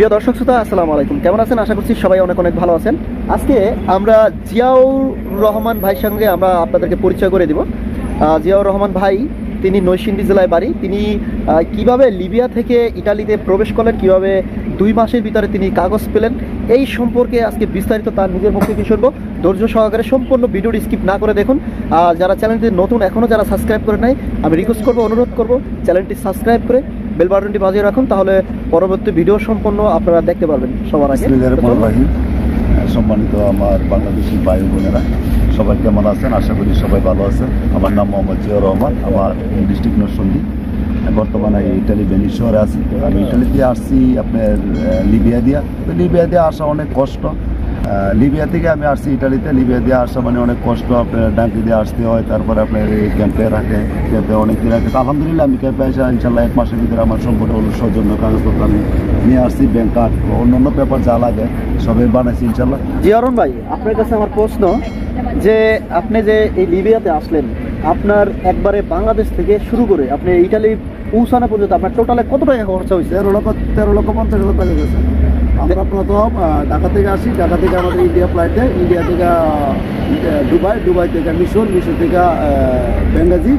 প্রিয় দর্শক শ্রোতা, আসসালামু আলাইকুম। কেমন আছেন? আশা করছি সবাই অনেক অনেক ভালো আছেন। আজকে আমরা জিয়াউর রহমান ভাইয়ের সঙ্গে আমরা আপনাদেরকে পরিচয় করে দিব। জিয়াউর রহমান ভাই, তিনি নরসিংদী জেলায় বাড়ি। তিনি কিভাবে লিবিয়া থেকে ইটালিতে প্রবেশ করলেন, কিভাবে 2 মাসের ভিতরে তিনি কাগজ পেলেন, এই সম্পর্কে আজকে বিস্তারিত তার নিজের মুখে কি শুনবো। ধৈর্য সহকারে সম্পূর্ণ ভিডিওটি স্কিপ না করে দেখুন। আর যারা চ্যানেলটি নতুন, এখনও যারা সাবস্ক্রাইব করে নাই, আমি রিকোয়েস্ট করবো, অনুরোধ করবো, চ্যানেলটি সাবস্ক্রাইব করে বেল বাটনটি বাজিয়ে রাখুন, তাহলে পরবর্তী ভিডিও সম্পূর্ণ আপনারা দেখতে পারবেন সবার আগে। সম্মানিত আমার বাংলাদেশি ভাই বোনেরা, সবাই কেমন আছেন? আশা করি সবাই ভালো আছেন। আমার নাম মোহাম্মদ জিয়াউর রহমান, আমার ডিস্ট্রিক্ট নরসিংদী। বর্তমানে ইটালি ভেনিস শহরে আছি। আমি ইটালিতে আসছি আপনার লিবিয়া দিয়া। তো লিবিয়া দিয়ে আসা অনেক কষ্ট। লিবিয়া থেকে আমি আসছি ইটালিতে। লিবিয়া দিয়ে আসা মানে অনেক কষ্ট। আপনার ডাঙ্কি দিয়ে আসতে হয়, তারপরে আপনার এই ক্যাম্পে রাখে, ক্যাম্পে অনেক দিন রাখে। আলহামদুলিল্লাহ আমি ক্যাম্পে আসা ইনশাল্লাহ 1 মাসের ভিতরে আমার সম্পূর্ণ হলো সৌজন্য কাগজপত্র আমি নিয়ে আসছি। ব্যাংক কার্ড, অন্যান্য পেপার যা লাগে সবাই বানাইছি ইনশাল্লাহ। জিয়াউর ভাই, আপনার কাছে আমার প্রশ্ন যে আপনি যে এই লিবিয়াতে আসলেন, আপনার একবারে বাংলাদেশ থেকে শুরু করে আপনি ইটালি পৌঁছানো পর্যন্ত আপনার টোটালে কত টাকা খরচা হয়েছে? 13,50,000 টাকা গেছে। আমরা প্রথম ঢাকা থেকে আসি। ঢাকা থেকে আমাদের ইন্ডিয়া ফ্লাইটে, ইন্ডিয়া থেকে দুবাই, দুবাই থেকে মিশর, মিশর থেকে বেঙ্গাজি,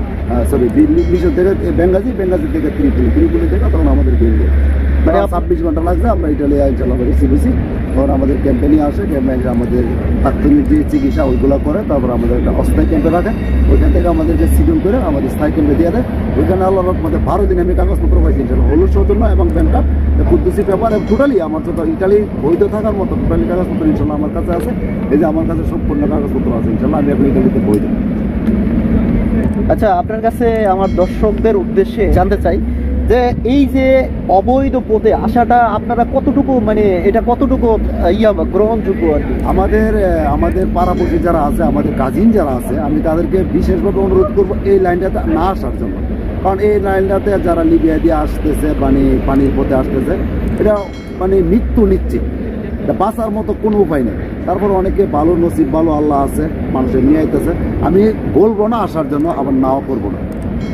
মিশর থেকে বেঙ্গাজি, বেঙ্গাজি থেকে ত্রিপুলি, ত্রিপুলি থেকে তখন আমাদের ইন্ডিয়া। মানে 26 ঘন্টা লাগছে। আমরা ইটালি ইনশাল্লাহ রিসিভ হয়েছি। তখন আমাদের ক্যাম্পে নিয়ে আসে। ক্যাম্পে আমাদের তাৎক্ষণিক যে চিকিৎসা ওইগুলো করে, তারপর আমাদের একটা অস্থায়ী ক্যাম্পে রাখে। ওইখান থেকে আমাদেরকে শিডিউল করে আমাদের স্থায়ী ক্যাম্পে দিয়ে দেয়। ওইখানে আল্লাহর রহমতে 12 দিন আমি কাগজপত্র পাইছি ইনশাল্লাহ। হলুদ সৌজন্য এবং ব্যাংকটা কুদ্দুসি পেপার এবং টোটালি আমার যত ইটালি বৈধ থাকার মতো টোটালি কাগজপত্র ইনশাল্লাহ আমার কাছে আছে। এই যে আমার কাছে সম্পূর্ণ কাগজপত্র আছে ইনশাল্লাহ। আমি এখন ইটালিতে বৈধ। আচ্ছা, আপনার কাছে আমার দর্শকদের উদ্দেশ্যে জানতে চাই যে এই যে অবৈধ পথে আসাটা আপনারা কতটুকু, মানে এটা কতটুকু গ্রহণযোগ্য আর কি? আমাদের পাড়াপড়শি যারা আছে, আমাদের কাজিন যারা আছে, আমি তাদেরকে বিশেষভাবে অনুরোধ করবো এই লাইনটাতে না আসার জন্য। কারণ এই লাইনটাতে যারা লিবিয়া দিয়ে আসতেছে, পানির পথে আসতেছে, এটা মানে মৃত্যু নিশ্চিত। এটা বাঁচার মতো কোনো উপায় নেই। তারপর অনেকে ভালো নসিব, ভালো আল্লাহ আছে, মানুষের নিয়ে আইতেছে। আমি বলবো না আসার জন্য, আবার নাও করবো না।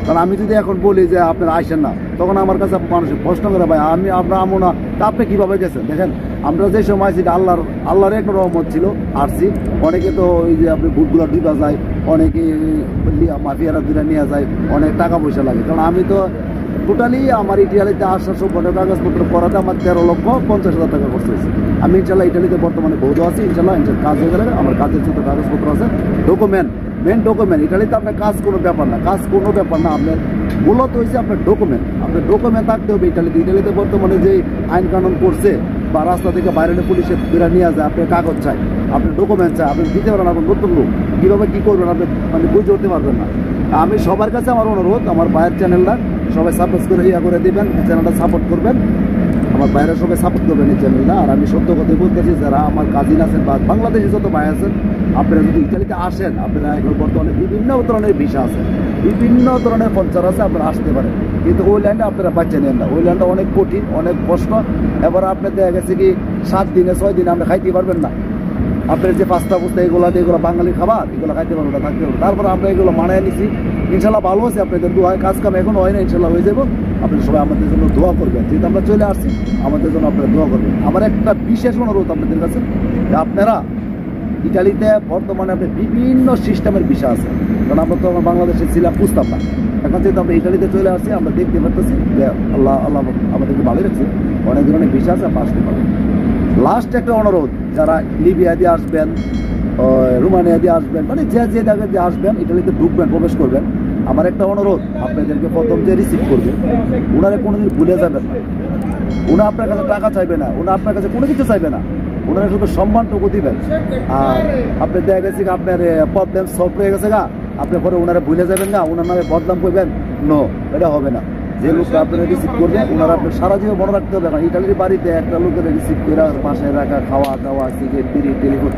কারণ আমি যদি এখন বলি যে আপনারা আসেন না, তখন আমার কাছে মানুষের প্রশ্ন করে, ভাই আমরা আমো না, তা আপনি কীভাবে গেছেন? দেখেন, আমরা যে সময় আছি আল্লাহর একটা রহমত ছিল, আসছি। অনেকে তো ওই যে আপনি বুটগুলো ডুবা যায়, অনেকে মাফিয়ারা দুটা নিয়ে যায়, অনেক টাকা পয়সা লাগে। কারণ আমি তো টোটালি আমার ইটালিতে আসার সম্পূর্ণ কাগজপত্র করাতে আমার 13,50,000 টাকা খরচ হয়েছে। আমি ইনশাল্লাহ ইটালিতে বর্তমানে বৈধ আছি ইনশাল্লাহ। কাজ হয়ে গেলে আমার কাজের যত কাগজপত্র আছে, মেন ডকুমেন্ট। ইটালিতে আপনার কাজ কোনো ব্যাপার না, আপনার মূলত হয়েছে আপনার ডকুমেন্ট থাকতে হবে ইটালিতে। ইটালিতে বর্তমানে যে আইন কানুন করছে, বা রাস্তা থেকে বাইরে পুলিশের বেরা নিয়ে যায়, আপনার কাগজ চাই, আপনার ডকুমেন্ট চাই, আপনি দিতে পারেন। আপনার নতুন লোক কীভাবে কী করবেন আপনি মানে বুঝে উঠতে পারবেন না। আমি সবার কাছে আমার অনুরোধ, আমার ভাইয়ের চ্যানেলটা সবাই সাপোর্ট করে দিবেন, চ্যানেলটা সাপোর্ট করবেন, আমার ভাইয়েরা সবাই সাপোর্ট করবেন এই চ্যানেলটা। আর আমি সত্য কথাই বলতেছি, যারা আমার কাজিন আছেন বা বাংলাদেশে যত ভাই আছেন, আপনারা যদি ইটালিতে আসেন, আপনারা এখন বর্তমানে বিভিন্ন ধরনের ভিসা আছে, বিভিন্ন ধরনের পঞ্চার আছে, আপনারা আসতে পারেন। কিন্তু ওই লাইনটা আপনারা বাচ্চা নেন না। ওই লাইনটা অনেক কঠিন, অনেক কষ্ট। এবার আপনার দেখা গেছে কি 7 দিনে 6 দিনে আপনি খাইতে পারবেন না। আপনার যে পাস্তা পুস্তা এগুলো বাঙালি খাবার, এগুলো খাইতে পারবেন না, থাকতে পারবেন। তারপরে আমরা এগুলো মানায় নিছি ইনশাল্লাহ। ভালো আছে আপনাদের দোয়া, কাজ কাম এখন হয় না, ইনশাল্লাহ হয়ে যাবো। আপনারা সবাই আমাদের জন্য দোয়া করবেন। যেহেতু আমরা চলে আসছি, আমাদের জন্য আপনারা দোয়া করবেন। আমার একটা বিশেষ অনুরোধ আপনাদের কাছে, যে আপনারা ইটালিতে বর্তমানে আপনার বিভিন্ন সিস্টেমের ভিসা আছে। কারণ আমরা তো আমার বাংলাদেশে ছিলাম, বুঝতাম না। এখন যেহেতু আমরা ইটালিতে চলে আসছি, আমরা দেখতে পারতেছি যে আল্লাহ আমাদেরকে ভালো রাখছে, অনেক ধরনের ভিসা আছে, আমরা আসতে পারবেন। লাস্ট একটা অনুরোধ, যারা লিবিয়া দিয়ে আসবেন, রোমানিয়া দিয়ে আসবেন, মানে যে জায়গায় দিয়ে আসবেন, ইটালিতে ঢুকবেন, প্রবেশ করবেন, আমার একটা অনুরোধ, আপনাদেরকে প্রথম যে রিসিভ করবেন, ওনারা কোনোদিন ভুলে যাবেন না। ওনা আপনার কাছে টাকা চাইবে না, ওনা আপনার কাছে কোনো কিছু চাইবে না, ওনারা শুধু সম্মানটুকু দিবেন। আর আপনি দেখা গেছে আপনার প্রবলেম সলভ হয়ে গেছে গা, আপনি পরে ওনারা ভুলে যাবেন না, ওনার নামে বদনাম করবেন, নো, এটা হবে না। যে লোকটা আপনারা রিসিভ করবেন, ওনারা আপনার সারা জীবন মনে রাখতে হবে। কারণ ইটালির বাড়িতে একটা লোকের রিসিভ করে বাসায় রাখা, খাওয়া দাওয়া, সিগারেট, বিড়ি, টেলিফোন,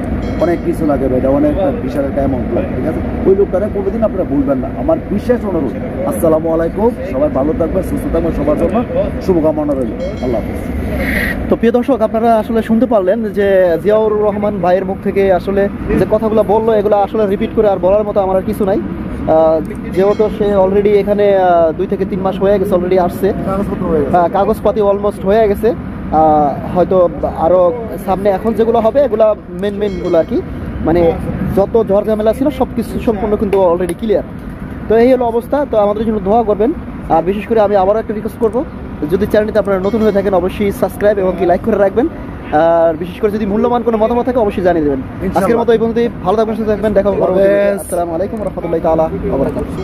অনেক কিছু লাগে, এটা অনেক বিশাল একটা অ্যামাউন্ট লাগে, ঠিক আছে? ওই লোকটারা কোনোদিন আপনারা ভুলবেন না, আমার বিশেষ অনুরোধ। আসসালামু আলাইকুম, সবাই ভালো থাকবেন, সুস্থ থাকবেন, সবার জন্য শুভকামনা রইল। আল্লাহ হাফেজ। তো প্রিয় দর্শক, আপনারা আসলে শুনতে পারলেন যে জিয়াউর রহমান ভাইয়ের মুখ থেকে আসলে যে কথাগুলো বললো, এগুলো আসলে রিপিট করে আর বলার মতো আমার আর কিছু নাই। যেহেতু সে অলরেডি এখানে 2 থেকে 3 মাস হয়ে গেছে, অলরেডি আসছে, কাগজপাতি অলমোস্ট হয়ে গেছে। হয়তো আরও সামনে এখন যেগুলো হবে এগুলো মেনগুলো আর কি, মানে যত ঝড় ঝামেলা ছিল সব কিছু সম্পূর্ণ কিন্তু অলরেডি ক্লিয়ার। তো এই হলো অবস্থা। তো আমাদের জন্য দোয়া করবেন। আর বিশেষ করে আমি আবারও একটা রিকোয়েস্ট করবো, যদি চ্যানেলটিতে আপনারা নতুন হয়ে থাকেন অবশ্যই সাবস্ক্রাইব এবং কি লাইক করে রাখবেন। আর বিশেষ করে যদি মূল্যবান কোনো মতামত থাকে অবশ্যই জানিয়ে দেবেন। আজকের মতো এই পর্যন্তই। ভালো থাকবেন, সুস্থ থাকবেন, দেখা হবে। আসসালামু আলাইকুম ওয়া রাহমাতুল্লাহি তাআলা ওয়া বারাকাতুহু।